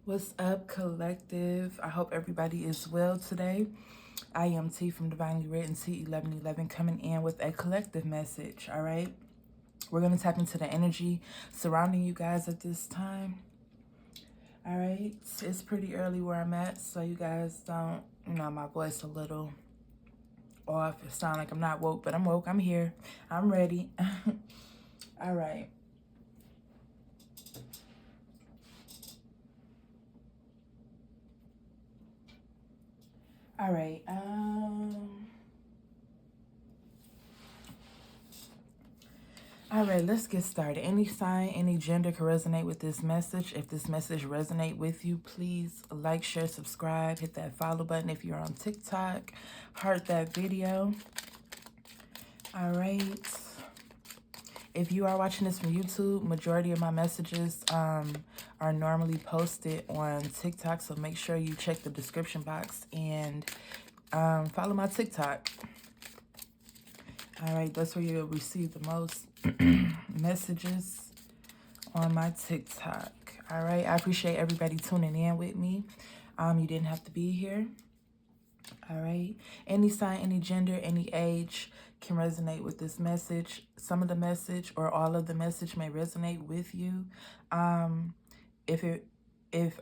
What's up, collective? I hope everybody is well today. I am T from Divinely Written T1111 coming in with a collective message, all right? We're going to tap into the energy surrounding you guys at this time, all right? It's pretty early where I'm at, so you guys don't, my voice a little off. It sounds like I'm not woke, but I'm woke. I'm here. I'm ready. All right. All right. All right, let's get started. Any sign, any gender can resonate with this message. If this message resonate with you, please like, share, subscribe, hit that follow button. If you're on TikTok, heart that video. All right. If you are watching this from YouTube, majority of my messages are normally posted on TikTok, so make sure you check the description box and follow my TikTok. All right, that's where you'll receive the most messages on my TikTok. All right, I appreciate everybody tuning in with me. You didn't have to be here. All right, any sign, any gender, any age can resonate with this message. Some of the message or all of the message may resonate with you. If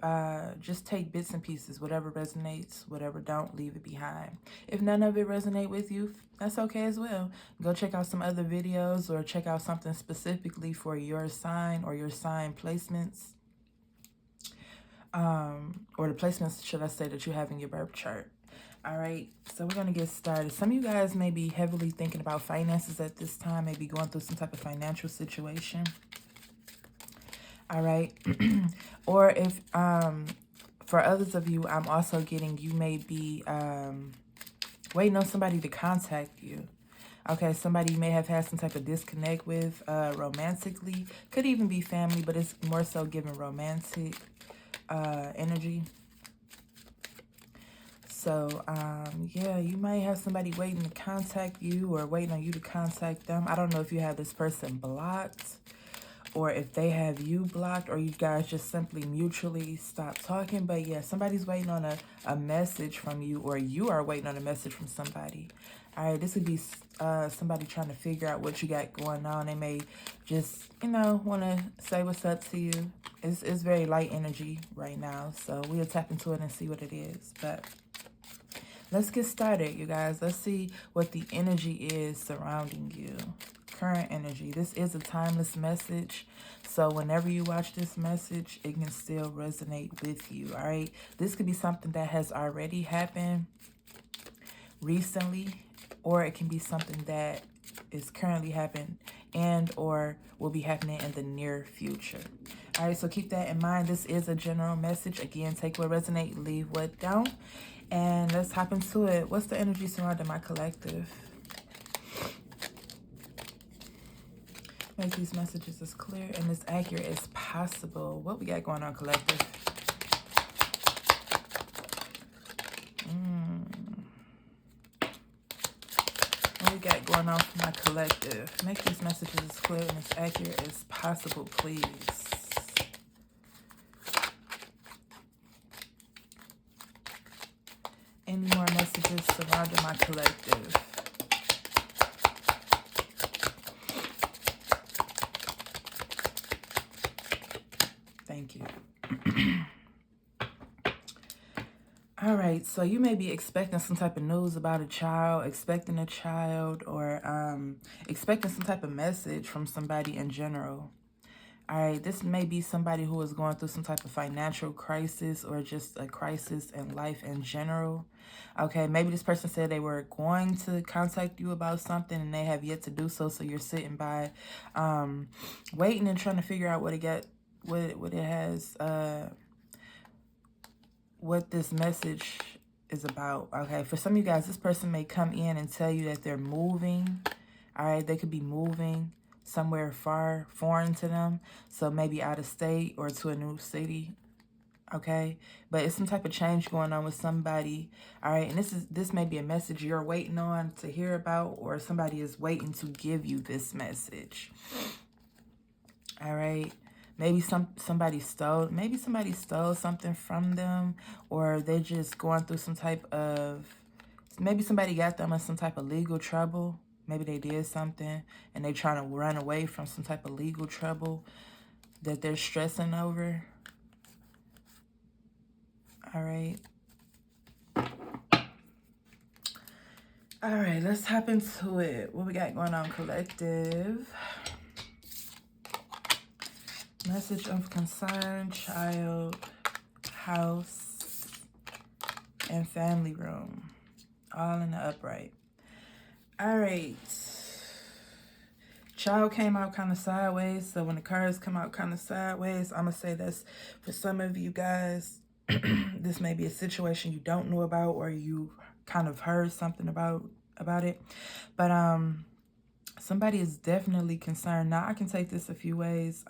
just take bits and pieces, whatever resonates, whatever don't, leave it behind. If none of it resonate with you, that's okay as well. Go check out some other videos or check out something specifically for your sign or your sign placements. Or the placements, should I say, that you have in your birth chart. All right, so we're going to get started. Some of you guys may be heavily thinking about finances at this time, maybe going through some type of financial situation. All right. Or if, for others of you, I'm also getting, you may be waiting on somebody to contact you. Okay, somebody you may have had some type of disconnect with romantically. Could even be family, but it's more so giving romantic energy. So, yeah, you might have somebody waiting to contact you or waiting on you to contact them. I don't know if you have this person blocked or if they have you blocked or you guys just simply mutually stop talking. But, yeah, somebody's waiting on a message from you or you are waiting on a message from somebody. All right, this would be somebody trying to figure out what you got going on. They may just, want to say what's up to you. It's very light energy right now, so we'll tap into it and see what it is. But let's get started, you guys. Let's see what the energy is surrounding you. Current energy. This is a timeless message. So whenever you watch this message, it can still resonate with you, all right? This could be something that has already happened recently, or it can be something that is currently happening and or will be happening in the near future. All right, so keep that in mind. This is a general message. Again, take what resonate, leave what don't. And let's hop into it. What's the energy surrounding my collective? Make these messages as clear and as accurate as possible. What we got going on, collective? What we got going on for my collective? Make these messages as clear and as accurate as possible, please. Any more messages surrounding my collective? Thank you. All right, so you may be expecting some type of news about a child, expecting a child, or expecting some type of message from somebody in general. All right, this may be somebody who is going through some type of financial crisis or just a crisis in life in general. Okay, maybe this person said they were going to contact you about something and they have yet to do so. So you're sitting by, waiting and trying to figure out what this message is about. Okay, for some of you guys, this person may come in and tell you that they're moving. All right, they could be moving somewhere foreign to them, so maybe out of state or to a new city. Okay, but it's some type of change going on with somebody. All right, and this may be a message you're waiting on to hear about, or somebody is waiting to give you this message. All right, Maybe somebody stole something from them, or they're just going through some type of, maybe somebody got them in some type of legal trouble. Maybe they did something and they're trying to run away from some type of legal trouble that they're stressing over. All right. All right, let's hop into it. What we got going on, collective? Message of concern, child, house, and family room. All in the upright. All right. Child came out kind of sideways. So when the cards come out kind of sideways, I'm going to say that's for some of you guys. This may be a situation you don't know about, or you kind of heard something about it. But somebody is definitely concerned. Now, I can take this a few ways.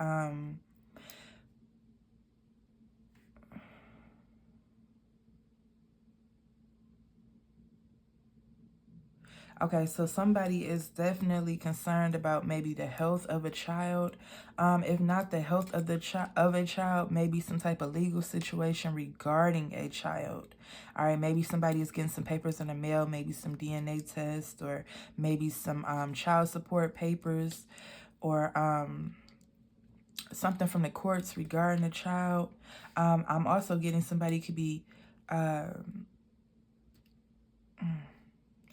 Okay, so somebody is definitely concerned about maybe the health of a child. If not the health of a child, maybe some type of legal situation regarding a child. All right, maybe somebody is getting some papers in the mail, maybe some DNA tests, or maybe some child support papers, or something from the courts regarding a child. I'm also getting somebody could be...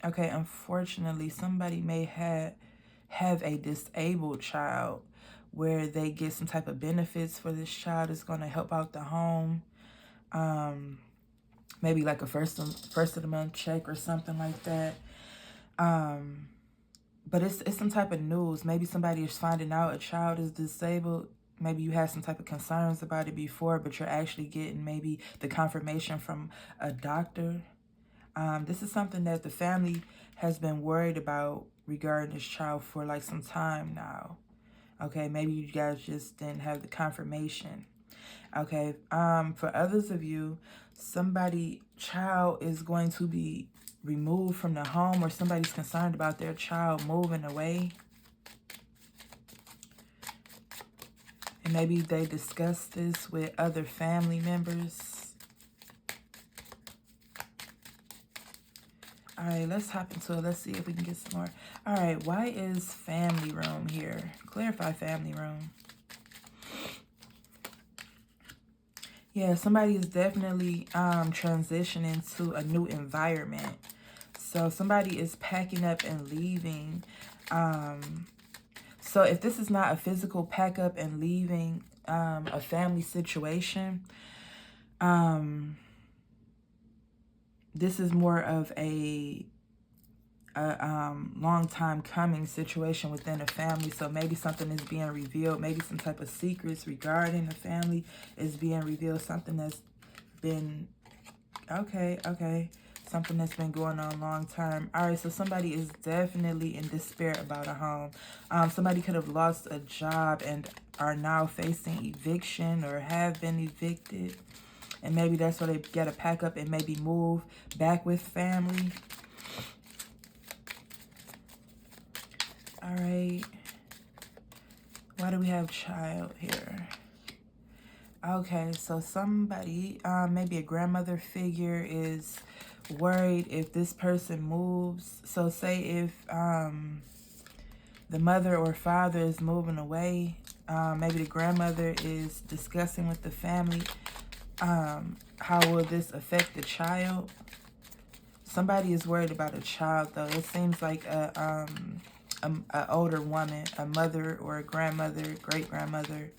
Okay, unfortunately, somebody may have a disabled child where they get some type of benefits for this child. It's going to help out the home. Maybe like a first of the month check or something like that. But it's some type of news. Maybe somebody is finding out a child is disabled. Maybe you had some type of concerns about it before, but you're actually getting maybe the confirmation from a doctor. This is something that the family has been worried about regarding this child for like some time now. Okay, maybe you guys just didn't have the confirmation. Okay, for others of you, child is going to be removed from the home, or somebody's concerned about their child moving away. And maybe they discuss this with other family members. All right, let's hop into it. Let's see if we can get some more. All right, why is family room here? Clarify family room. Yeah, somebody is definitely transitioning to a new environment. So somebody is packing up and leaving. So if this is not a physical pack up and leaving, a family situation, this is more of a long time coming situation within a family. So maybe something is being revealed. Maybe some type of secrets regarding the family is being revealed. Something that's been, okay. Something that's been going on long term. All right, so somebody is definitely in despair about a home. Somebody could have lost a job and are now facing eviction or have been evicted. And maybe that's why they got to pack up and maybe move back with family. All right. Why do we have child here? Okay, so somebody, maybe a grandmother figure, is worried if this person moves. So say if the mother or father is moving away, maybe the grandmother is discussing with the family, how will this affect the child? Somebody is worried about a child, though. It seems like an older woman, a mother or a grandmother, great-grandmother,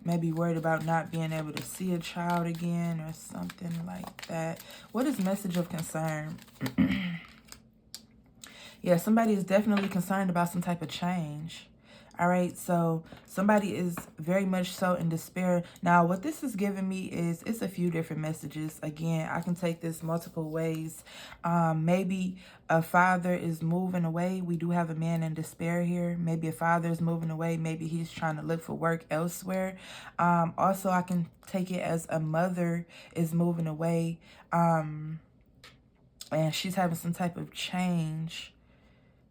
maybe worried about not being able to see a child again or something like that. What is message of concern? Yeah, somebody is definitely concerned about some type of change. All right, so somebody is very much so in despair. Now, what this is giving me is, it's a few different messages. Again, I can take this multiple ways. Maybe a father is moving away. We do have a man in despair here. Maybe a father is moving away. Maybe he's trying to look for work elsewhere. Also, I can take it as a mother is moving away, and she's having some type of change.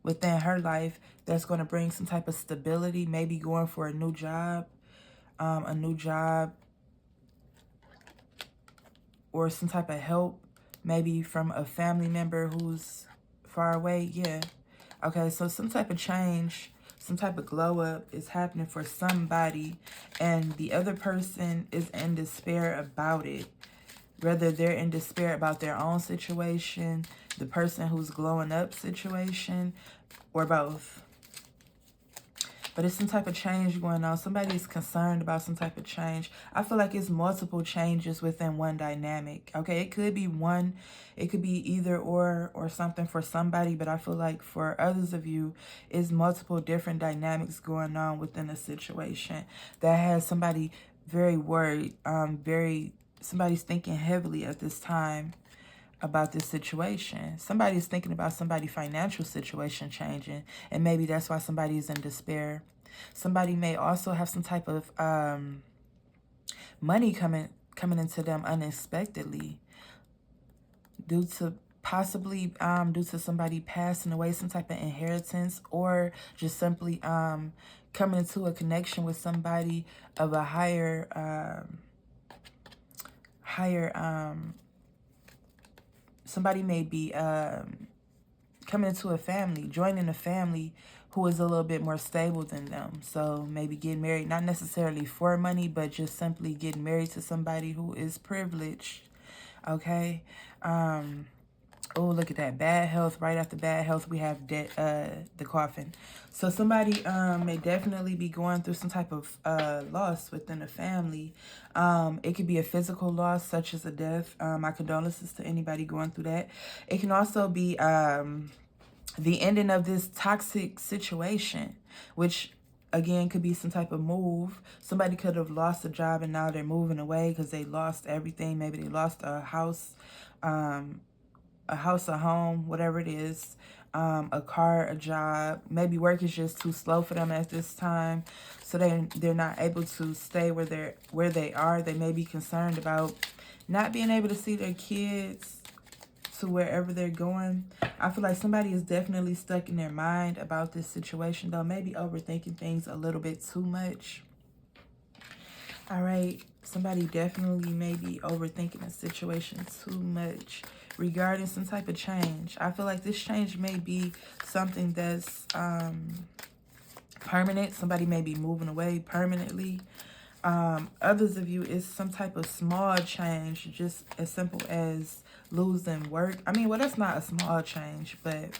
within her life that's going to bring some type of stability, maybe going for a new job, or some type of help, maybe from a family member who's far away. Yeah. Okay, so some type of change, some type of glow up is happening for somebody, and the other person is in despair about it. Whether they're in despair about their own situation, the person who's glowing up situation, or both. But it's some type of change going on. Somebody is concerned about some type of change. I feel like it's multiple changes within one dynamic. Okay, it could be one. It could be either or something for somebody. But I feel like for others of you, it's multiple different dynamics going on within a situation that has somebody very worried. Somebody's thinking heavily at this time about this situation. Somebody's thinking about somebody's financial situation changing, and maybe that's why somebody is in despair. Somebody may also have some type of money coming into them unexpectedly due to possibly due to somebody passing away, some type of inheritance, or just simply coming into a connection with somebody of a higher somebody may be coming into a family, joining a family who is a little bit more stable than them. So maybe getting married, not necessarily for money, but just simply getting married to somebody who is privileged. Okay. Oh, look at that. Bad health. Right after bad health, we have the coffin. So somebody may definitely be going through some type of loss within the family. It could be a physical loss, such as a death. My condolences to anybody going through that. It can also be the ending of this toxic situation, which again could be some type of move. Somebody could have lost a job and now they're moving away because they lost everything. Maybe they lost a house, a home, whatever it is, a car, a job. Maybe work is just too slow for them at this time, so they're not able to stay where they are. They may be concerned about not being able to see their kids to wherever they're going. I feel like somebody is definitely stuck in their mind about this situation, though, maybe overthinking things a little bit too much. All right, somebody definitely may be overthinking a situation too much regarding some type of change. I feel like this change may be something that's permanent. Somebody may be moving away permanently. Others of you, is some type of small change, just as simple as losing work. I mean, well, that's not a small change, but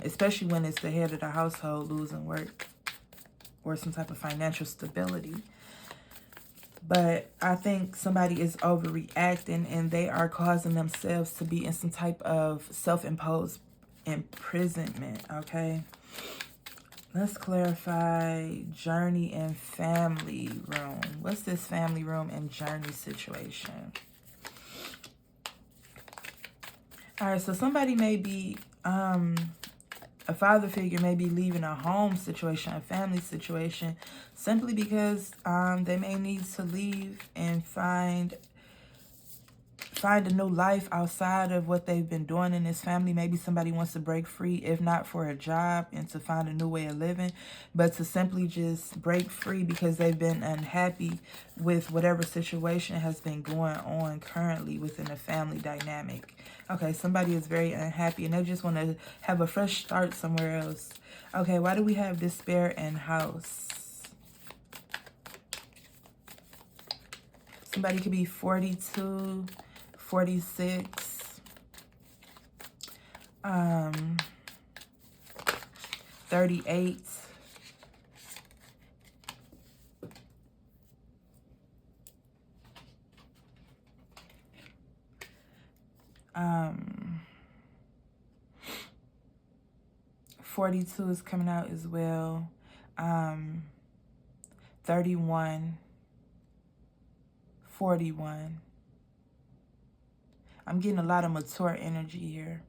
especially when it's the head of the household losing work or some type of financial stability. But I think somebody is overreacting and they are causing themselves to be in some type of self-imposed imprisonment, okay? Let's clarify journey and family room. What's this family room and journey situation? All right, so somebody may be, a father figure may be leaving a home situation, a family situation, simply because they may need to leave and find a new life outside of what they've been doing in this family. Maybe somebody wants to break free, if not for a job and to find a new way of living, but to simply just break free because they've been unhappy with whatever situation has been going on currently within the family dynamic. Okay, somebody is very unhappy and they just want to have a fresh start somewhere else. Okay, why do we have despair and house? Somebody could be 42, 46, 38, 42 is coming out as well. 31, 41. I'm getting a lot of mature energy here.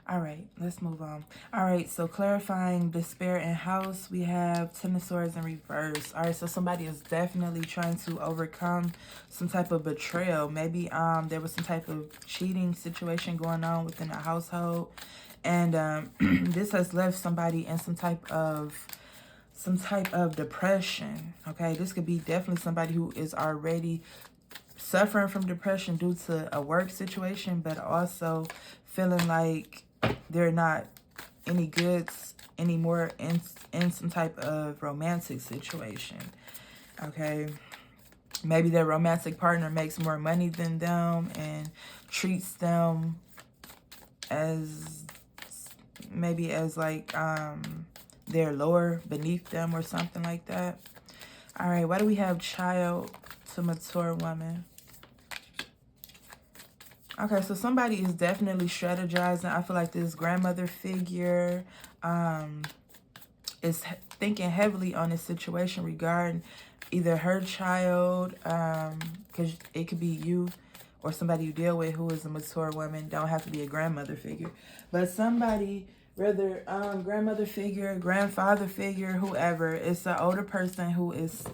All right, let's move on. All right, so clarifying despair in house, we have Ten of Swords in reverse. All right, so somebody is definitely trying to overcome some type of betrayal. Maybe there was some type of cheating situation going on within the household, and this has left somebody in some type of depression. Okay, this could be definitely somebody who is already suffering from depression due to a work situation, but also feeling like they're not any goods anymore in some type of romantic situation. Okay, maybe their romantic partner makes more money than them and treats them as maybe as like they're lower beneath them or something like that. All right, why do we have child to mature woman? Okay, so somebody is definitely strategizing. I feel like this grandmother figure is thinking heavily on this situation regarding either her child, because it could be you or somebody you deal with who is a mature woman. Don't have to be a grandmother figure, but somebody, whether grandmother figure, grandfather figure, whoever, it's an older person who is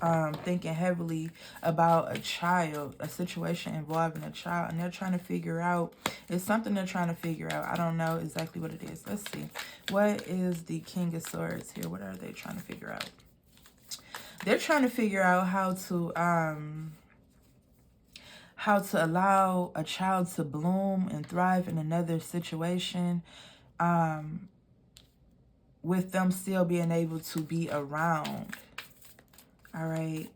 thinking heavily about a child, a situation involving a child, and they're trying to figure out, it's something they're trying to figure out. I don't know exactly what it is. Let's see. What is the King of Swords here? What are they trying to figure out? They're trying to figure out how to allow a child to bloom and thrive in another situation, with them still being able to be around. All right,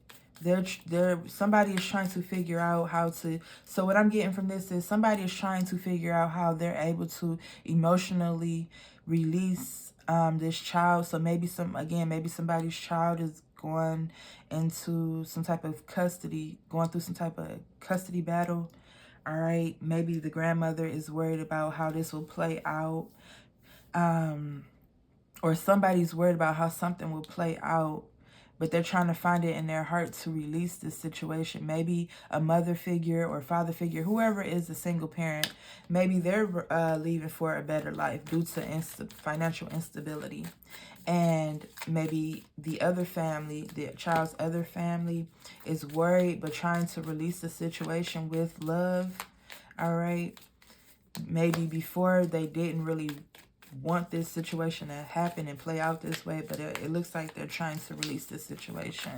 somebody is trying to figure out how to, so what I'm getting from this is somebody is trying to figure out how they're able to emotionally release this child. So maybe maybe somebody's child is going into some type of custody, going through some type of custody battle. All right, maybe the grandmother is worried about how this will play out, or somebody's worried about how something will play out, but they're trying to find it in their heart to release this situation. Maybe a mother figure or father figure, whoever is a single parent, maybe they're leaving for a better life due to financial instability. And maybe the other family, the child's other family, is worried but trying to release the situation with love. All right. Maybe before they didn't really want this situation to happen and play out this way, but it looks like they're trying to release this situation.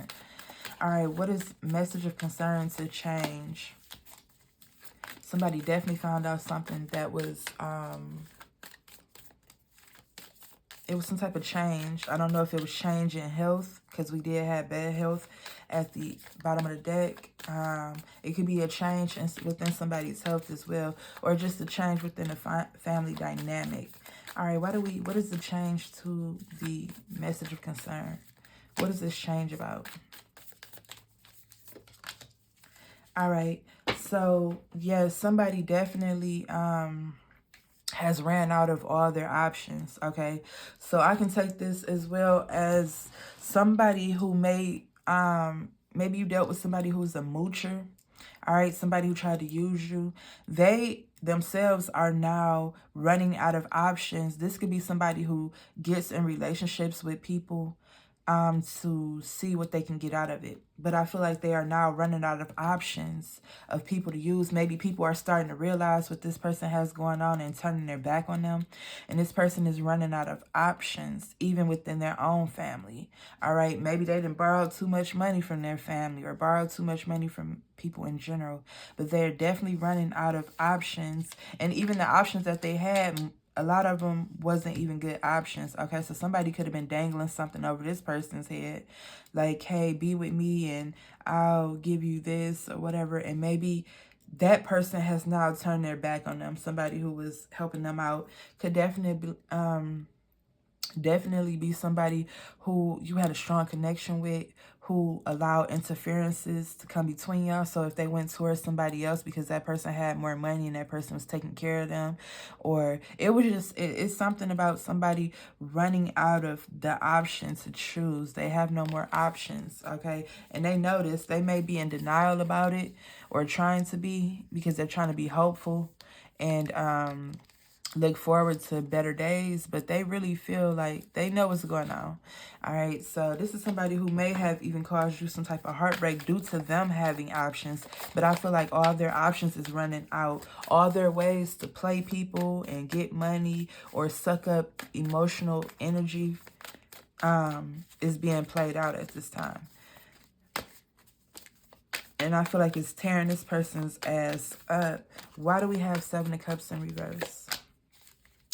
All right, what is message of concern to change? Somebody definitely found out something that was it was some type of change. I don't know if it was change in health, because we did have bad health at the bottom of the deck. It could be a change within somebody's health as well, or just a change within a family dynamic. All right, what is the change to the message of concern? What is this change about? All right, so yes, somebody definitely has ran out of all their options. Okay, so I can take this as well as somebody who maybe you dealt with somebody who's a moocher. All right, somebody who tried to use you. They themselves are now running out of options. This could be somebody who gets in relationships with people to see what they can get out of it. But I feel like they are now running out of options of people to use. Maybe people are starting to realize what this person has going on and turning their back on them. And this person is running out of options, even within their own family. All right, maybe they didn't borrow too much money from their family or borrow too much money from people in general. But they're definitely running out of options. And even the options that they had, a lot of them wasn't even good options. Okay, so somebody could have been dangling something over this person's head. Like, hey, be with me and I'll give you this or whatever. And maybe that person has now turned their back on them. Somebody who was helping them out could definitely be somebody who you had a strong connection with, who allowed interferences to come between y'all. So if they went towards somebody else because that person had more money and that person was taking care of them, or it was just, it's something about somebody running out of the option to choose. They have no more options, okay? And they notice they may be in denial about it or trying to be, because they're trying to be hopeful and look forward to better days, but they really feel like they know what's going on. All right, so this is somebody who may have even caused you some type of heartbreak due to them having options, but I feel like all their options is running out. All their ways to play people and get money or suck up emotional energy is being played out at this time. And I feel like it's tearing this person's ass up. Why do we have Seven of Cups in reverse?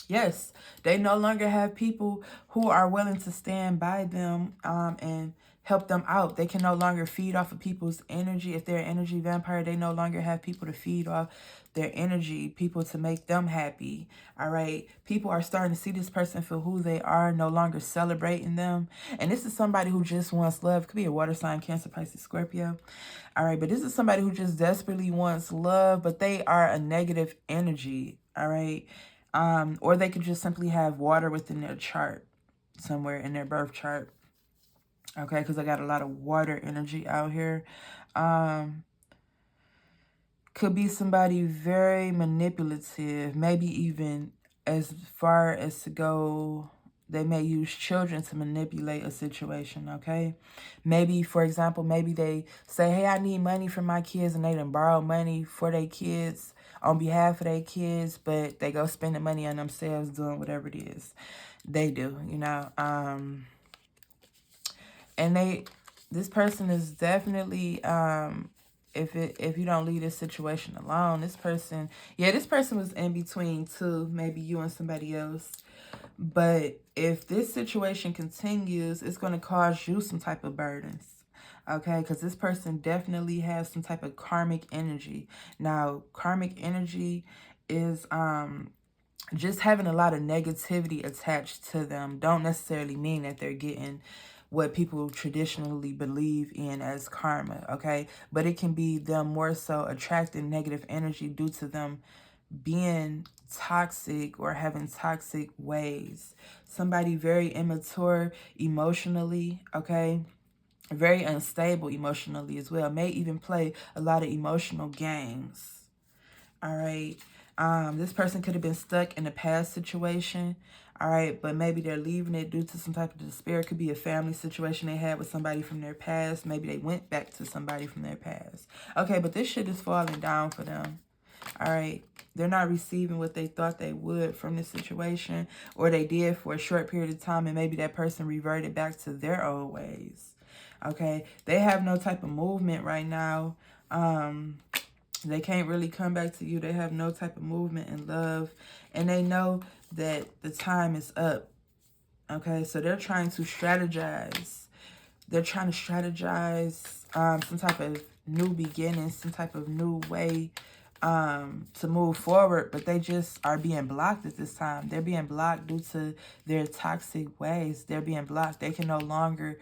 Yes, they no longer have people who are willing to stand by them and help them out. They can no longer feed off of people's energy. If they're an energy vampire, they no longer have people to feed off their energy, people to make them happy. All right. People are starting to see this person for who they are, no longer celebrating them. And this is somebody who just wants love. Could be a water sign, Cancer, Pisces, Scorpio. All right. But this is somebody who just desperately wants love, but they are a negative energy. All right. Or they could just simply have water within their chart, somewhere in their birth chart. Okay, because I got a lot of water energy out here. Could be somebody very manipulative, maybe even as far as to go, they may use children to manipulate a situation, okay? Maybe, for example, maybe they say, hey, I need money for my kids, and they done borrow money for their kids on behalf of their kids, but they go spend the money on themselves doing whatever it is they do, you know? And this person is definitely, if you don't leave this situation alone, this person was in between too, maybe you and somebody else. But if this situation continues, it's going to cause you some type of burdens. Okay, because this person definitely has some type of karmic energy. Now, karmic energy is just having a lot of negativity attached to them. Don't necessarily mean that they're getting what people traditionally believe in as karma, okay? But it can be them more so attracting negative energy due to them being toxic or having toxic ways. Somebody very immature emotionally, okay? Very unstable emotionally as well. May even play a lot of emotional games. All right. This person could have been stuck in a past situation. All right. But maybe they're leaving it due to some type of despair. It could be a family situation they had with somebody from their past. Maybe they went back to somebody from their past. Okay. But this shit is falling down for them. All right. They're not receiving what they thought they would from this situation, or they did for a short period of time, and maybe that person reverted back to their old ways. Okay. They have no type of movement right now. They can't really come back to you. They have no type of movement in love. And they know that the time is up. Okay, so they're trying to strategize. They're trying to strategize some type of new beginning, some type of new way to move forward. But they just are being blocked at this time. They're being blocked due to their toxic ways. They're being blocked. They can no longer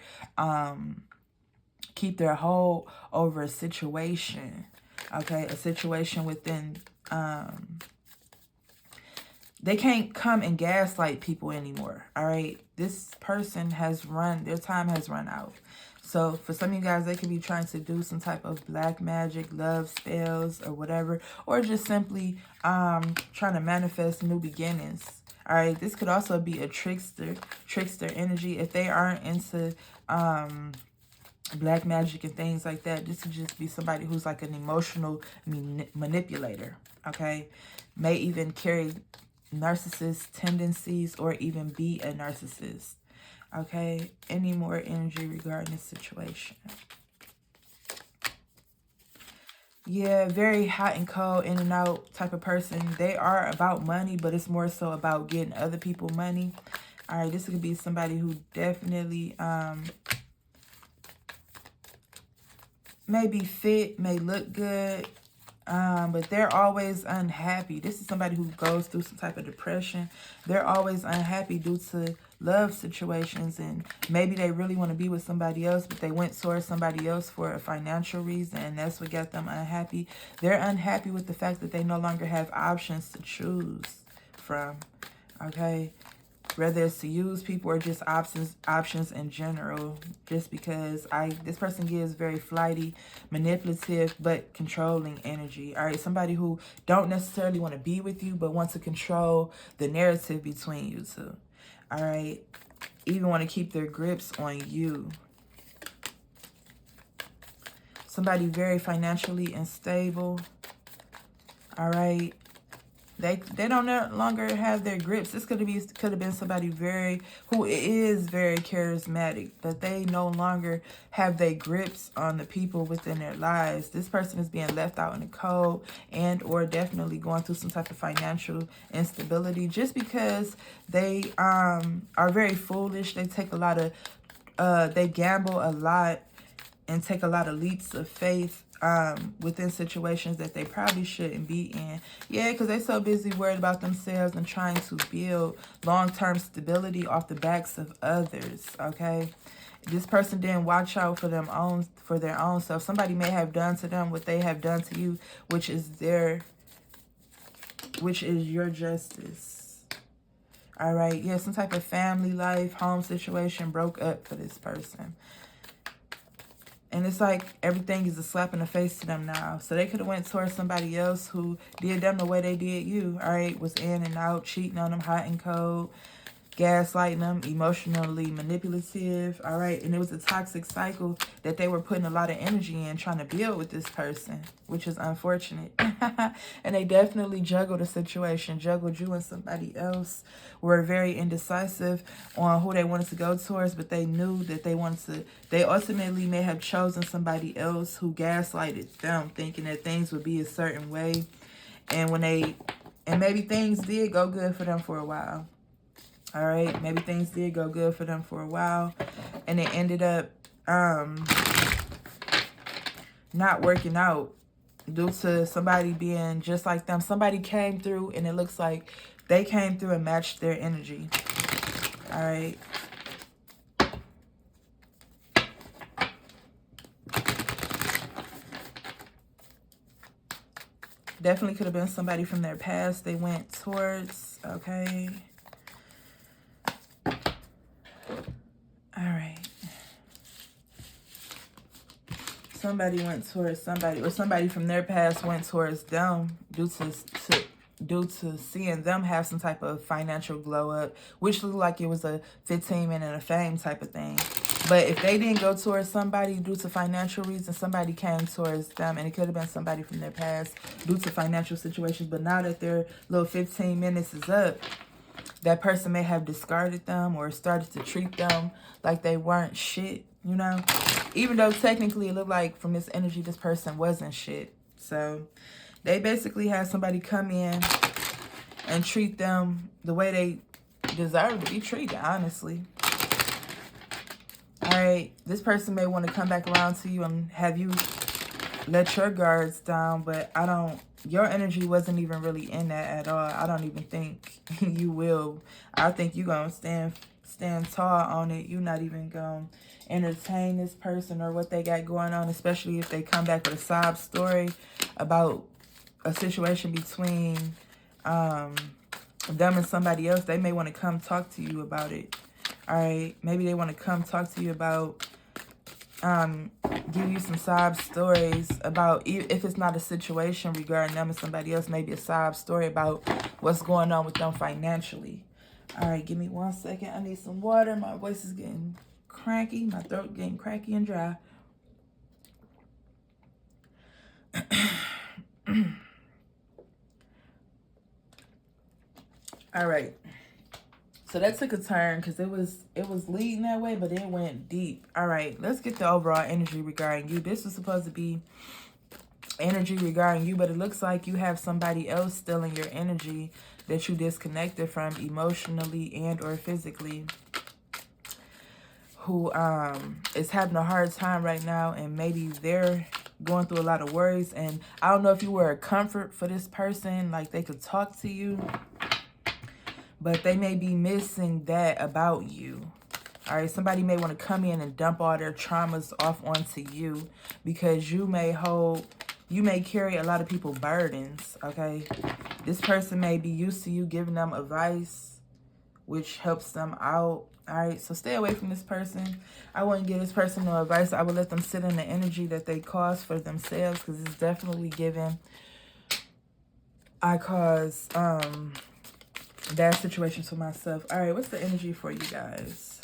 keep their hold over a situation. Okay, a situation within, they can't come and gaslight people anymore, all right? This person their time has run out. So for some of you guys, they could be trying to do some type of black magic, love spells or whatever, or just simply trying to manifest new beginnings. All right, this could also be a trickster energy. If they aren't into black magic and things like that, this could just be somebody who's like an emotional manipulator, okay? May even carry narcissist tendencies or even be a narcissist, okay? Any more energy regarding this situation? Yeah, very hot and cold, in and out type of person. They are about money, but it's more so about getting other people money. All right, this could be somebody who definitely may be fit, may look good, but they're always unhappy. This is somebody who goes through some type of depression. They're always unhappy due to love situations, and maybe they really want to be with somebody else, but they went towards somebody else for a financial reason, and that's what got them unhappy. They're unhappy with the fact that they no longer have options to choose from, okay? whether it's to use people or just options in general. Just because this person gives very flighty, manipulative, but controlling energy. All right, somebody who don't necessarily want to be with you, but wants to control the narrative between you two. All right, even want to keep their grips on you. Somebody very financially unstable. All right. They don't no longer have their grips. This could have been somebody who is very charismatic, but they no longer have their grips on the people within their lives. This person is being left out in the cold and or definitely going through some type of financial instability just because they are very foolish. They take a lot of they gamble a lot and take a lot of leaps of faith within situations that they probably shouldn't be in. Yeah, because they're so busy worried about themselves and trying to build long-term stability off the backs of others, okay? This person didn't watch out for their own self. Somebody may have done to them what they have done to you, which is your justice. All right, yeah, some type of family life, home situation broke up for this person. And it's like everything is a slap in the face to them now. So they could have went towards somebody else who did them the way they did you. All right, was in and out, cheating on them, hot and cold, gaslighting them, emotionally manipulative. All right, and it was a toxic cycle that they were putting a lot of energy in trying to build with this person, which is unfortunate. And they definitely juggled the situation, juggled you and somebody else, were very indecisive on who they wanted to go towards, but they knew that they ultimately may have chosen somebody else who gaslighted them, thinking that things would be a certain way. And maybe things did go good for them for a while. All right, maybe things did go good for them for a while, and it ended up not working out due to somebody being just like them. Somebody came through, and it looks like they came through and matched their energy. All right. Definitely could have been somebody from their past they went towards, okay? All right. Somebody went towards somebody, or somebody from their past went towards them due to seeing them have some type of financial glow up, which looked like it was a 15-minute of fame type of thing. But if they didn't go towards somebody due to financial reasons, somebody came towards them, and it could have been somebody from their past due to financial situations. But now that their little 15 minutes is up, that person may have discarded them or started to treat them like they weren't shit, you know? Even though technically it looked like from this energy, this person wasn't shit. So they basically had somebody come in and treat them the way they deserve to be treated, honestly. All right, this person may want to come back around to you and have you let your guards down, but your energy wasn't even really in that at all. I don't even think you will. I think you're going to stand tall on it. You're not even going to entertain this person or what they got going on, especially if they come back with a sob story about a situation between them and somebody else. They may want to come talk to you about it. All right, maybe they want to come talk to you about give you some sob stories about, if it's not a situation regarding them and somebody else, maybe a sob story about what's going on with them financially. All right, give me 1 second. I need some water. My voice is getting cranky. My throat getting cracky and dry. All right. So that took a turn because it was leading that way, but it went deep. All right, let's get the overall energy regarding you. This was supposed to be energy regarding you, but it looks like you have somebody else stealing your energy that you disconnected from emotionally and or physically, who is having a hard time right now, and maybe they're going through a lot of worries. And I don't know if you were a comfort for this person, like they could talk to you, but they may be missing that about you. All right, somebody may want to come in and dump all their traumas off onto you because you may carry a lot of people's burdens, okay? This person may be used to you giving them advice which helps them out. All right, so stay away from this person. I wouldn't give this person no advice. I would let them sit in the energy that they cause for themselves, because it's definitely given I cause bad situations for myself. All right, what's the energy for you guys?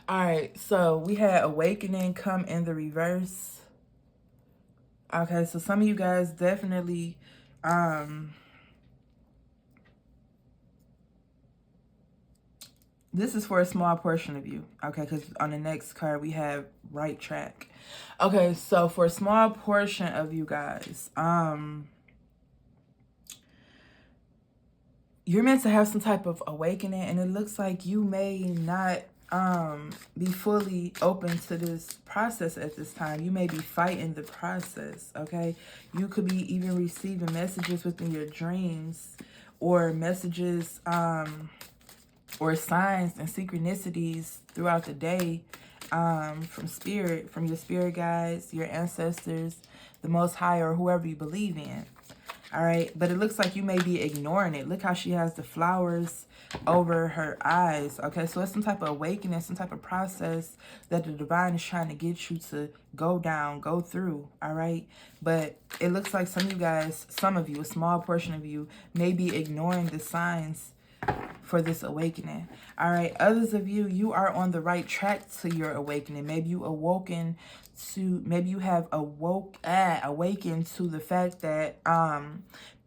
All right, so we had awakening come in the reverse. Okay, so some of you guys definitely this is for a small portion of you, okay, because on the next card we have right track. Okay, so for a small portion of you guys, you're meant to have some type of awakening, and it looks like you may not be fully open to this process at this time. You may be fighting the process, okay? You could be even receiving messages within your dreams, or messages or signs and synchronicities throughout the day from spirit, from your spirit guides, your ancestors, the Most High, or whoever you believe in. All right, but it looks like you may be ignoring it. Look how she has the flowers over her eyes. Okay, so it's some type of awakening, some type of process that the divine is trying to get you to go down, go through. All right, but it looks like some of you guys, some of you, a small portion of you, may be ignoring the signs for this awakening. All right, others of you, you are on the right track to your awakening. Maybe you awoken to, maybe you have awakened to the fact that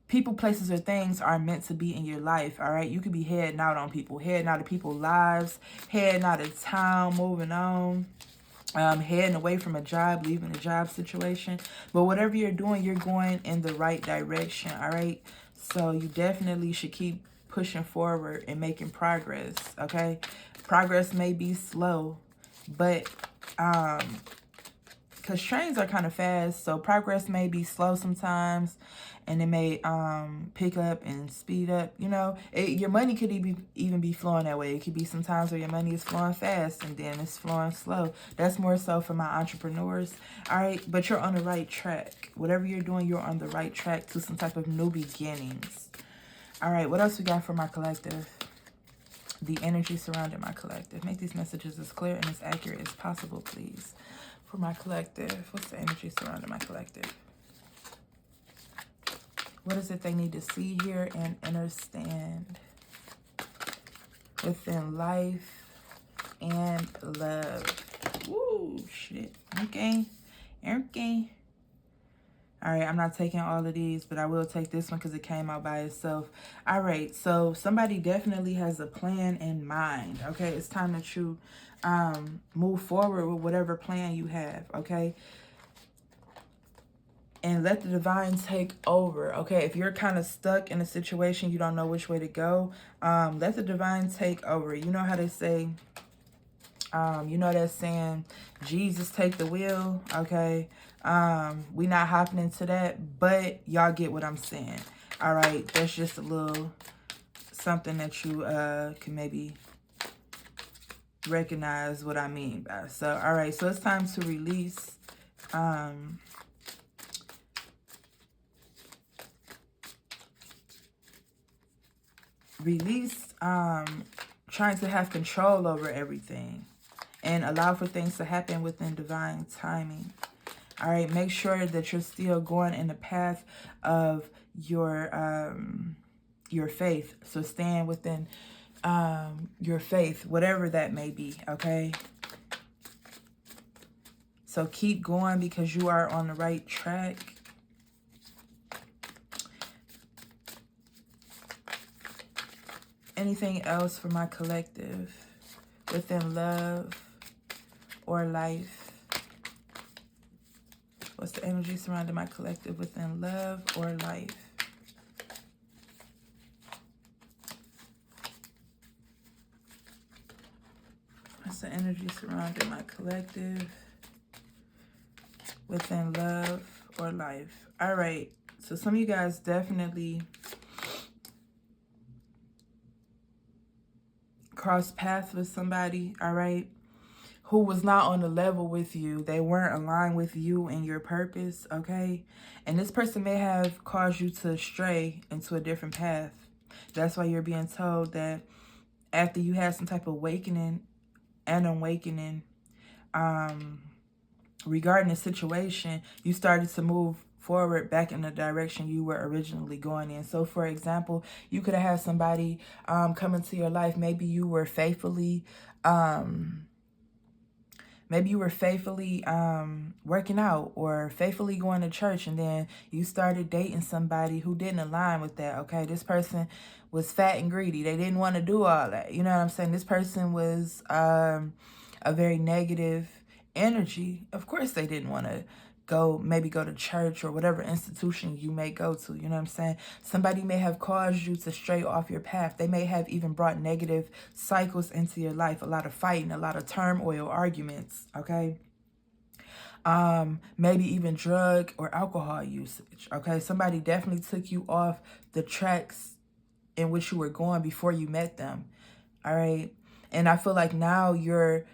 people, places, or things are meant to be in your life. All right, you could be heading out on people, heading out of people's lives, heading out of town, moving on, heading away from a job, leaving a job situation. But whatever you're doing, you're going in the right direction. All right, so you definitely should keep pushing forward and making progress. Okay, progress may be slow, but because trains are kind of fast, so progress may be slow sometimes, and it may pick up and speed up. You know, your money could even be flowing that way. It could be sometimes where your money is flowing fast and then it's flowing slow. That's more so for my entrepreneurs. All right, but you're on the right track. Whatever you're doing, you're on the right track to some type of new beginnings. All right, what else we got for my collective? The energy surrounding my collective. Make these messages as clear and as accurate as possible, please. For my collective, what's the energy surrounding my collective? What is it they need to see, hear, and understand within life and love? Woo, shit. Okay. Okay. All right, I'm not taking all of these, but I will take this one because it came out by itself. All right, so somebody definitely has a plan in mind, okay? It's time that you move forward with whatever plan you have, okay? And let the divine take over, okay? If you're kind of stuck in a situation, you don't know which way to go, let the divine take over. You know how they say, you know that saying, Jesus take the wheel, okay? We not hopping into that, but y'all get what I'm saying. All right, that's just a little something that you can maybe recognize what I mean by. So, all right, so it's time to release trying to have control over everything and allow for things to happen within divine timing. All right, make sure that you're still going in the path of your faith. So stand within your faith, whatever that may be, okay? So keep going because you are on the right track. Anything else for my collective within love or life? What's the energy surrounding my collective within love or life? What's the energy surrounding my collective within love or life? All right. So some of you guys definitely cross paths with somebody, all right, who was not on the level with you. They weren't aligned with you and your purpose, okay? And this person may have caused you to stray into a different path. That's why you're being told that after you had some type of awakening and awakening regarding the situation, you started to move forward back in the direction you were originally going in. So, for example, you could have had somebody come into your life. Maybe you were faithfully... Maybe you were faithfully working out or faithfully going to church, and then you started dating somebody who didn't align with that, okay? This person was fat and greedy. They didn't want to do all that. You know what I'm saying? This person was a very negative energy. Of course they didn't want to maybe go to church or whatever institution you may go to. You know what I'm saying? Somebody may have caused you to stray off your path. They may have even brought negative cycles into your life. A lot of fighting, a lot of turmoil, arguments, okay? Maybe even drug or alcohol usage, okay? Somebody definitely took you off the tracks in which you were going before you met them, all right? And I feel like now you're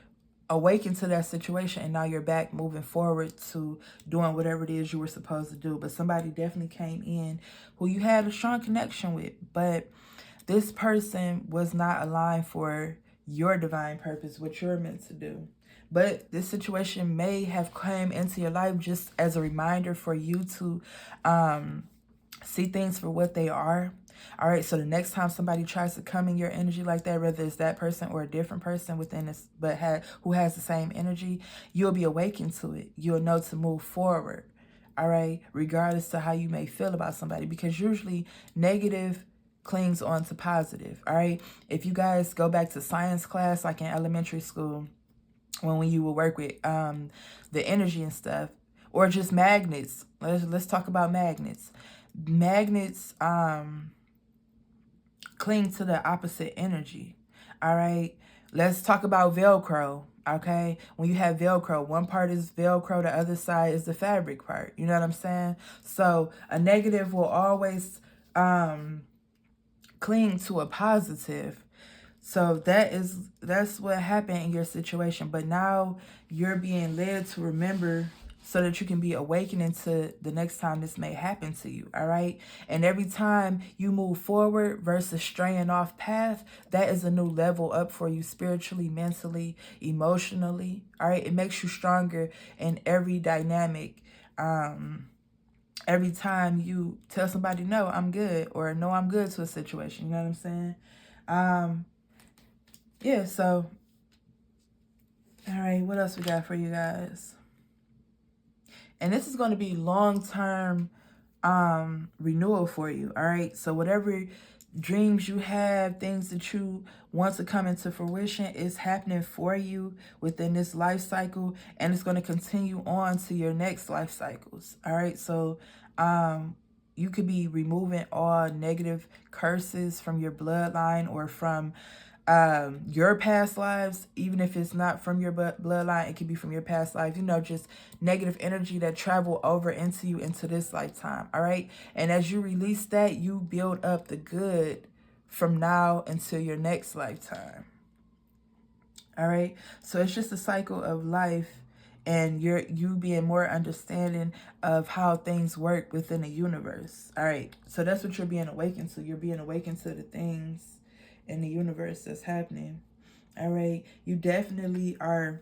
awaken to that situation, and now you're back moving forward to doing whatever it is you were supposed to do. But somebody definitely came in who you had a strong connection with, but this person was not aligned for your divine purpose, what you're meant to do. But this situation may have come into your life just as a reminder for you to see things for what they are. All right, so the next time somebody tries to come in your energy like that, whether it's that person or a different person within this, but who has the same energy, you'll be awakened to it. You'll know to move forward, all right, regardless to how you may feel about somebody, because usually negative clings on to positive, all right? If you guys go back to science class, like in elementary school, when you will work with the energy and stuff, or just magnets. Let's talk about magnets. Magnets cling to the opposite energy, all right? Let's talk about Velcro, okay? When you have Velcro, one part is Velcro, the other side is the fabric part. You know what I'm saying? So a negative will always cling to a positive. So that's what happened in your situation. But now you're being led to remember so that you can be awakening to the next time this may happen to you, all right? And every time you move forward versus straying off path, that is a new level up for you spiritually, mentally, emotionally, all right? It makes you stronger in every dynamic. Every time you tell somebody, no, I'm good, or no, I'm good to a situation, you know what I'm saying? Yeah, so, all right, what else we got for you guys? And this is going to be long-term renewal for you, all right? So whatever dreams you have, things that you want to come into fruition is happening for you within this life cycle, and it's going to continue on to your next life cycles, all right? So you could be removing all negative curses from your bloodline or from your past lives. Even if it's not from your bloodline, it could be from your past life, you know, just negative energy that travel over into you into this lifetime, all right? And as you release that, you build up the good from now until your next lifetime, all right? So it's just a cycle of life, and you being more understanding of how things work within the universe, all right? So that's what you're being awakened to. You're being awakened to the things in the universe that's happening, all right? You definitely are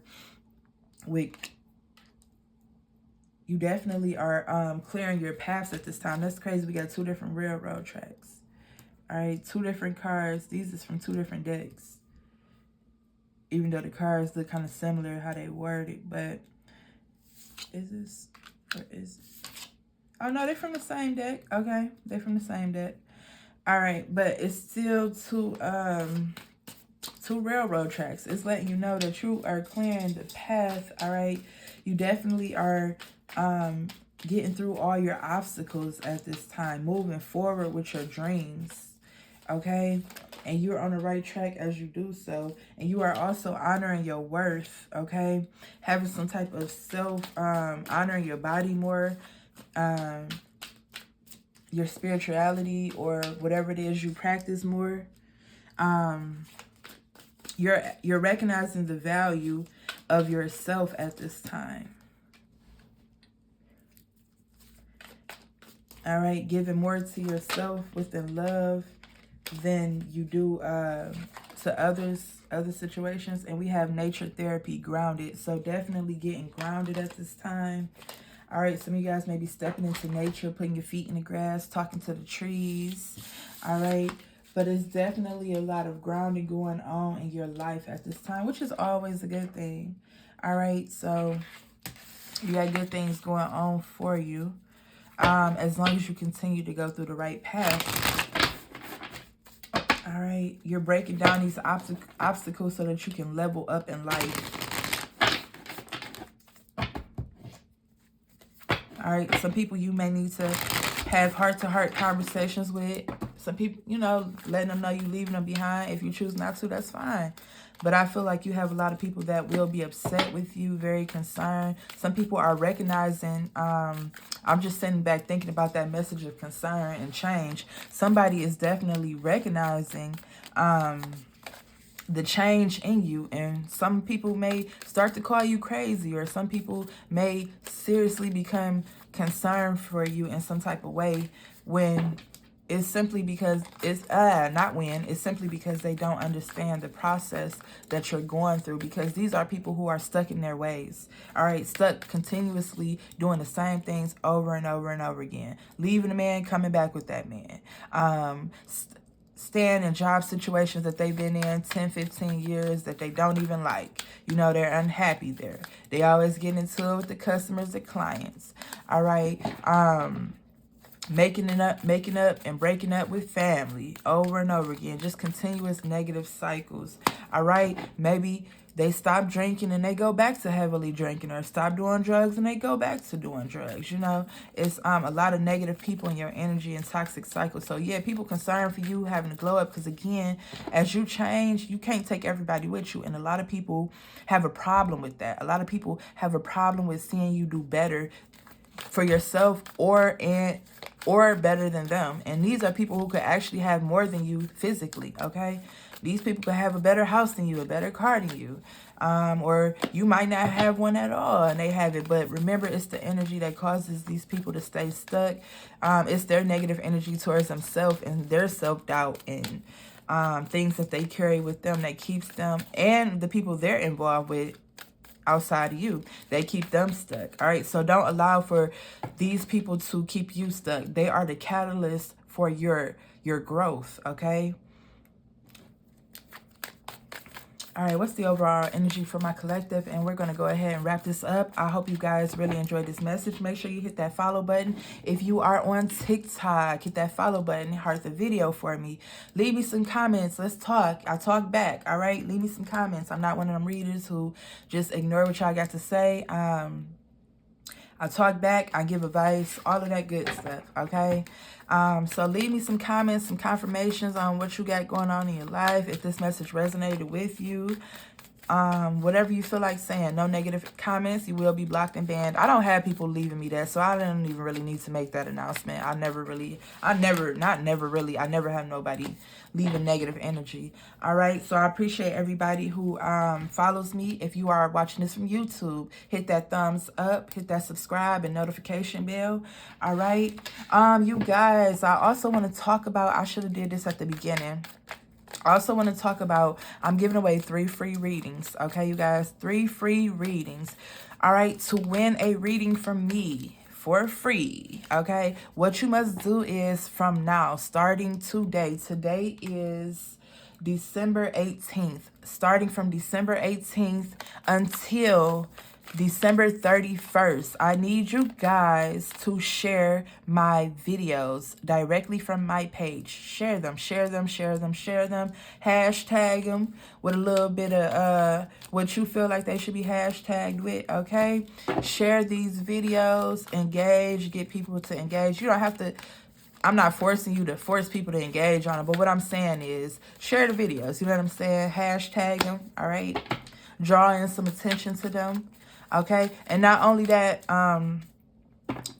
clearing your paths at this time. That's crazy. We got two different railroad tracks, all right? Two different cards. These is from two different decks, even though the cards look kind of similar how they worded. But is this, or is it? Oh no, they're from the same deck. Okay, they're from the same deck. All right, but it's still two railroad tracks. It's letting you know that you are clearing the path, all right? You definitely are getting through all your obstacles at this time, moving forward with your dreams, okay? And you're on the right track as you do so. And you are also honoring your worth, okay? Having some type of honoring your body more, your spirituality, or whatever it is you practice more. You're recognizing the value of yourself at this time. All right, giving more to yourself within love than you do to other situations. And we have nature therapy, grounded. So definitely getting grounded at this time. All right, some of you guys may be stepping into nature, putting your feet in the grass, talking to the trees. All right, but it's definitely a lot of grounding going on in your life at this time, which is always a good thing. All right, so you got good things going on for you. As long as you continue to go through the right path. All right, you're breaking down these obstacles so that you can level up in life. All right, some people you may need to have heart-to-heart conversations with. Some people, you know, letting them know you're leaving them behind. If you choose not to, that's fine. But I feel like you have a lot of people that will be upset with you, very concerned. Some people are recognizing, I'm just sitting back thinking about that message of concern and change. Somebody is definitely recognizing the change in you. And some people may start to call you crazy, or some people may seriously become concerned for you in some type of way, when it's simply because it's simply because they don't understand the process that you're going through, because these are people who are stuck in their ways. All right, stuck continuously doing the same things over and over and over again, leaving a man, coming back with that man, staying in job situations that they've been in 10, 15 years that they don't even like. You know, they're unhappy there. They always get into it with the customers, the clients. All right. Making up and breaking up with family over and over again. Just continuous negative cycles. All right. Maybe they stop drinking and they go back to heavily drinking, or stop doing drugs and they go back to doing drugs. You know, it's a lot of negative people in your energy and toxic cycle. So yeah, people concerned for you having to glow up, because again, as you change, you can't take everybody with you. And a lot of people have a problem with that. A lot of people have a problem with seeing you do better for yourself or better than them. And these are people who could actually have more than you physically, okay? These people could have a better house than you, a better car than you. Or you might not have one at all and they have it. But remember, it's the energy that causes these people to stay stuck. It's their negative energy towards themselves and their self-doubt and things that they carry with them that keeps them and the people they're involved with outside of you. They keep them stuck. All right, so don't allow for these people to keep you stuck. They are the catalyst for your growth. Okay. All right, what's the overall energy for my collective? And we're going to go ahead and wrap this up. I hope you guys really enjoyed this message. Make sure you hit that follow button. If you are on TikTok, hit that follow button. Heart the video for me. Leave me some comments. Let's talk. I talk back. All right, leave me some comments. I'm not one of them readers who just ignore what y'all got to say. I talk back, I give advice, all of that good stuff, okay? So leave me some comments, some confirmations on what you got going on in your life. If this message resonated with you, whatever you feel like saying. No negative comments. You will be blocked and banned. I don't have people leaving me that, so I don't even really need to make that announcement. I never have nobody leaving negative energy. All right, so I appreciate everybody who follows me. If you are watching this from YouTube, hit that thumbs up, hit that subscribe and notification bell. All right, you guys, I also want to talk about, I should have did this at the beginning. I also want to talk about, I'm giving away 3 free readings. Okay, you guys, 3 free readings. All right, to win a reading from me for free, okay, what you must do is from now, starting today. Today is December 18th. Starting from December 18th until December 31st, I need you guys to share my videos directly from my page. Share them, share them, share them, share them. Hashtag them with a little bit of what you feel like they should be hashtagged with, okay? Share these videos, engage, get people to engage. You don't have to, I'm not forcing you to force people to engage on it, but what I'm saying is share the videos. You know what I'm saying? Hashtag them, all right? Draw in some attention to them. Okay, and not only that,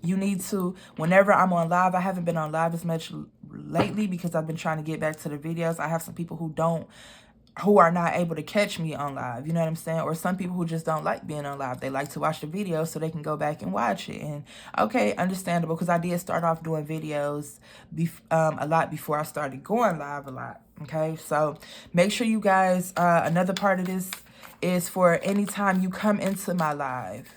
you need to, whenever I'm on live, I haven't been on live as much lately because I've been trying to get back to the videos. I have some people who don't who are not able to catch me on live, you know what I'm saying? Or some people who just don't like being on live. They like to watch the video so they can go back and watch it. And okay, understandable, because I did start off doing videos a lot before I started going live a lot. Okay, so make sure you guys, another part of this is for anytime you come into my live.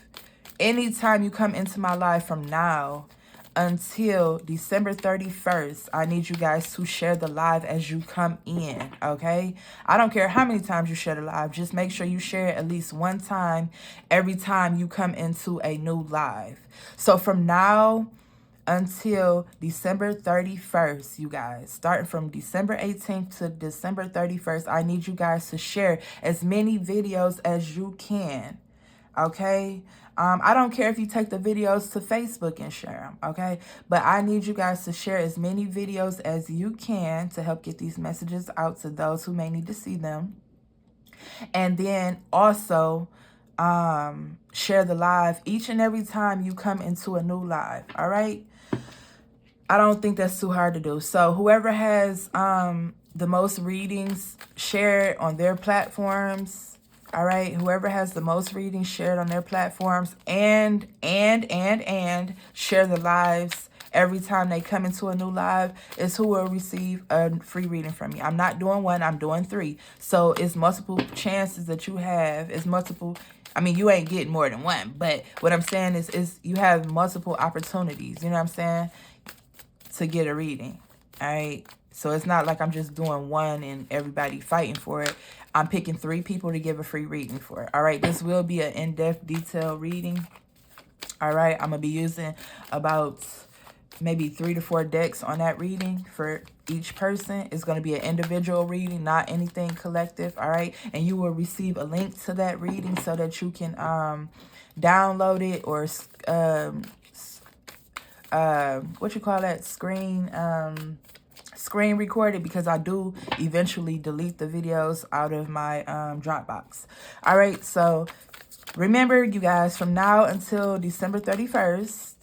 Anytime you come into my live from now until December 31st, I need you guys to share the live as you come in, okay? I don't care how many times you share the live. Just make sure you share it at least one time every time you come into a new live. So from now until December 31st, you guys, starting from December 18th to December 31st, I need you guys to share as many videos as you can, okay? I don't care if you take the videos to Facebook and share them, okay? But I need you guys to share as many videos as you can to help get these messages out to those who may need to see them. And then also share the live each and every time you come into a new live, all right? I don't think that's too hard to do. So whoever has the most readings, share it on their platforms. All right, whoever has the most readings, share it on their platforms, and share the lives every time they come into a new live is who will receive a free reading from me. I'm not doing one, I'm doing 3. So it's multiple chances that you have. It's multiple, I mean, you ain't getting more than one, but what I'm saying is you have multiple opportunities, you know what I'm saying, to get a reading. All right, so it's not like I'm just doing one and everybody fighting for it. I'm picking 3 people to give a free reading for. All right, this will be an in-depth, detailed reading. All right, I'm going to be using about maybe 3 to 4 decks on that reading for each person. It's going to be an individual reading, not anything collective. All right, and you will receive a link to that reading so that you can download it or what you call that, screen recorded, because I do eventually delete the videos out of my Dropbox. All right, so remember, you guys, from now until December 31st,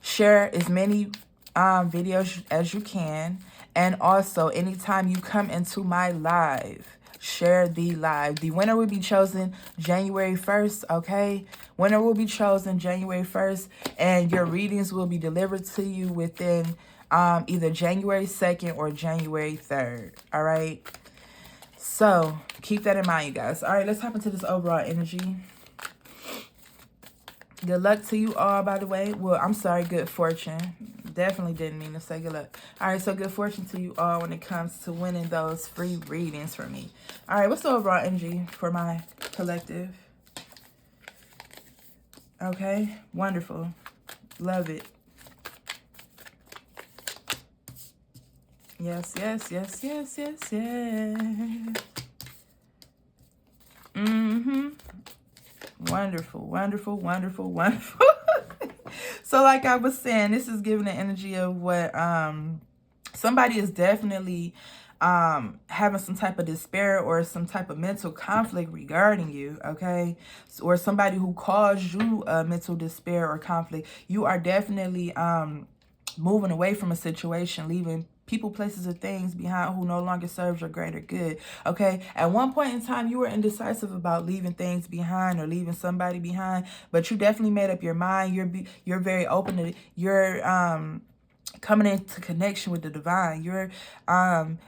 share as many videos as you can. And also, anytime you come into my live, share the live. The winner will be chosen January 1st, okay? Winner will be chosen January 1st, and your readings will be delivered to you within either January 2nd or January 3rd, all right? So keep that in mind, you guys. All right, let's hop into this overall energy. Good luck to you all, by the way. Well, I'm sorry, good fortune. Definitely didn't mean to say good luck. All right, so good fortune to you all when it comes to winning those free readings from me. All right, what's the overall energy for my collective? Okay, wonderful. Love it. Yes, yes, yes, yes, yes, yes. Wonderful, wonderful, wonderful, wonderful. So like I was saying, this is giving the energy of what somebody is definitely having some type of despair or some type of mental conflict regarding you, okay? Or somebody who caused you mental despair or conflict. You are definitely moving away from a situation, leaving people, places, or things behind who no longer serves your greater good, okay? At one point in time, you were indecisive about leaving things behind or leaving somebody behind, but you definitely made up your mind. You're very open to it. You're coming into connection with the divine. You're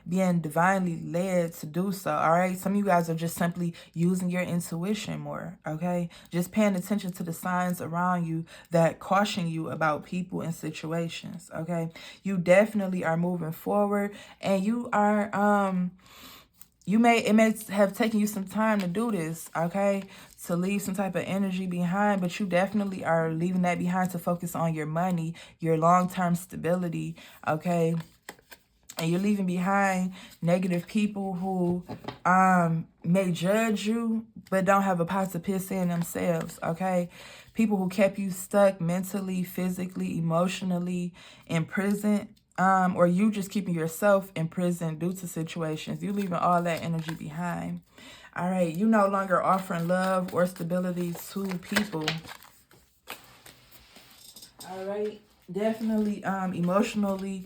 being divinely led to do so, all right? Some of you guys are just simply using your intuition more, okay? Just paying attention to the signs around you that caution you about people and situations, okay? You definitely are moving forward, and you are it may have taken you some time to do this, okay? To leave some type of energy behind, but you definitely are leaving that behind to focus on your money, your long-term stability, okay? And you're leaving behind negative people who may judge you, but don't have a pot to piss in themselves, okay? People who kept you stuck mentally, physically, emotionally, in prison, or you just keeping yourself in prison due to situations. You leaving all that energy behind. All right, you no longer offering love or stability to people. All right, definitely emotionally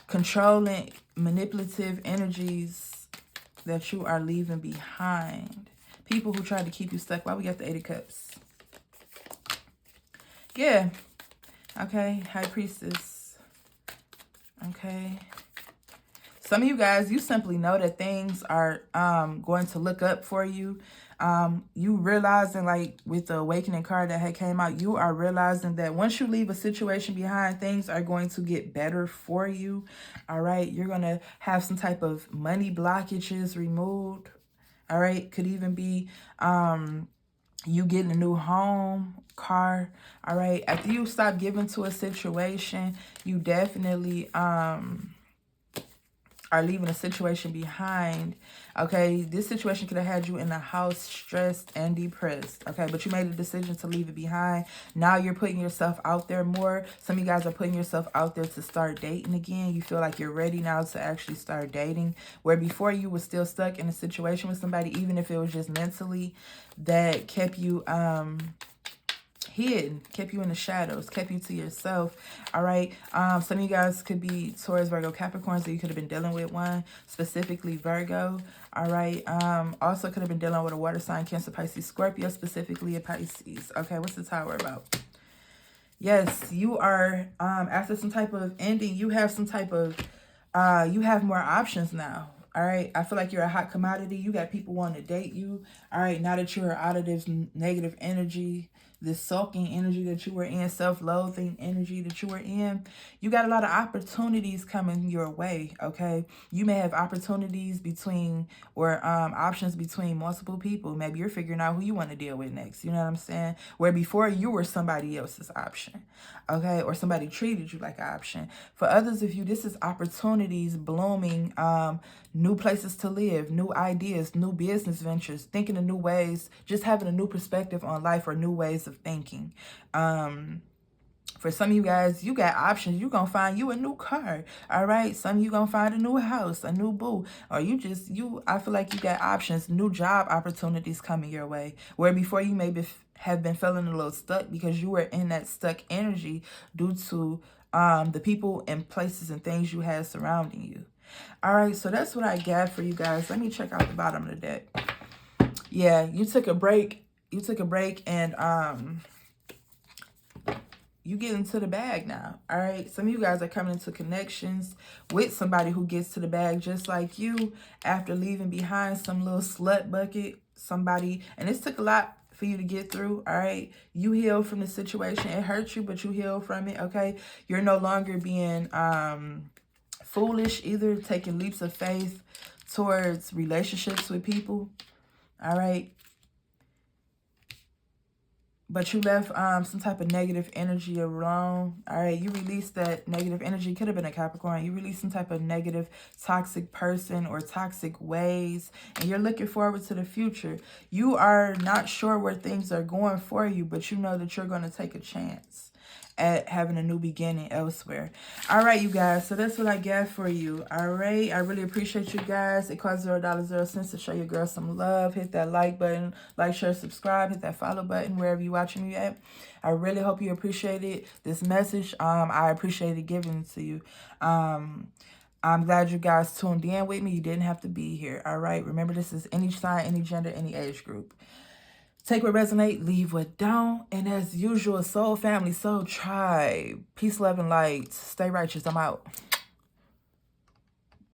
controlling, manipulative energies that you are leaving behind. People who try to keep you stuck. Why we got the 8 of Cups? Yeah. Okay. High Priestess. Okay. Some of you guys, you simply know that things are going to look up for you. You realizing, like with the Awakening card that had came out, you are realizing that once you leave a situation behind, things are going to get better for you. All right. You're going to have some type of money blockages removed. All right. Could even be you getting a new home, car. All right. After you stop giving to a situation, you definitely are leaving a situation behind. Okay, this situation could have had you in the house stressed and depressed. Okay, but you made a decision to leave it behind. Now you're putting yourself out there more. Some of you guys are putting yourself out there to start dating again. You feel like you're ready now to actually start dating, where before you were still stuck in a situation with somebody, even if it was just mentally, that kept you hidden, kept you in the shadows, kept you to yourself. All right. Some of you guys could be Taurus, Virgo, Capricorn, so you could have been dealing with one, specifically Virgo. All right. Also could have been dealing with a water sign, Cancer, Pisces, Scorpio, specifically a Pisces. Okay, what's the Tower about? Yes, you are after some type of ending, you have some type of you have more options now. All right. I feel like you're a hot commodity. You got people wanting to date you. All right. Now that you're out of this negative energy, this sulking energy that you were in, self-loathing energy that you were in, you got a lot of opportunities coming your way. Okay. You may have opportunities between or options between multiple people. Maybe you're figuring out who you want to deal with next. You know what I'm saying? Where before you were somebody else's option. Okay. Or somebody treated you like an option. For others of you, this is opportunities blooming, new places to live, new ideas, new business ventures, thinking of new ways, just having a new perspective on life or new ways of thinking. For some of you guys, you got options. You're going to find you a new car. All right. Some of you going to find a new house, a new boo. Or I feel like you got options, new job opportunities coming your way. Where before you maybe have been feeling a little stuck because you were in that stuck energy due to the people and places and things you had surrounding you. All right, so that's what I got for you guys. Let me check out the bottom of the deck. Yeah, you took a break. You took a break and you get into the bag now. All right, some of you guys are coming into connections with somebody who gets to the bag just like you after leaving behind some little slut bucket, somebody. And this took a lot for you to get through. All right, you healed from the situation. It hurt you, but you healed from it. Okay, you're no longer being foolish either, taking leaps of faith towards relationships with people. All right. But you left some type of negative energy alone. All right. You released that negative energy. Could have been a Capricorn. You released some type of negative, toxic person or toxic ways. And you're looking forward to the future. You are not sure where things are going for you, but you know that you're going to take a chance at having a new beginning elsewhere. All right, you guys. So that's what I got for you. All right. I really appreciate you guys. It costs $0.00 to show your girl some love. Hit that like button, like, share, subscribe. Hit that follow button wherever you're watching me at. I really hope you appreciated this message. I appreciated giving it to you. I'm glad you guys tuned in with me. You didn't have to be here. All right. Remember, this is any sign, any gender, any age group. Take what resonate, leave what don't. And as usual, soul family, soul tribe. Peace, love, and light. Stay righteous. I'm out.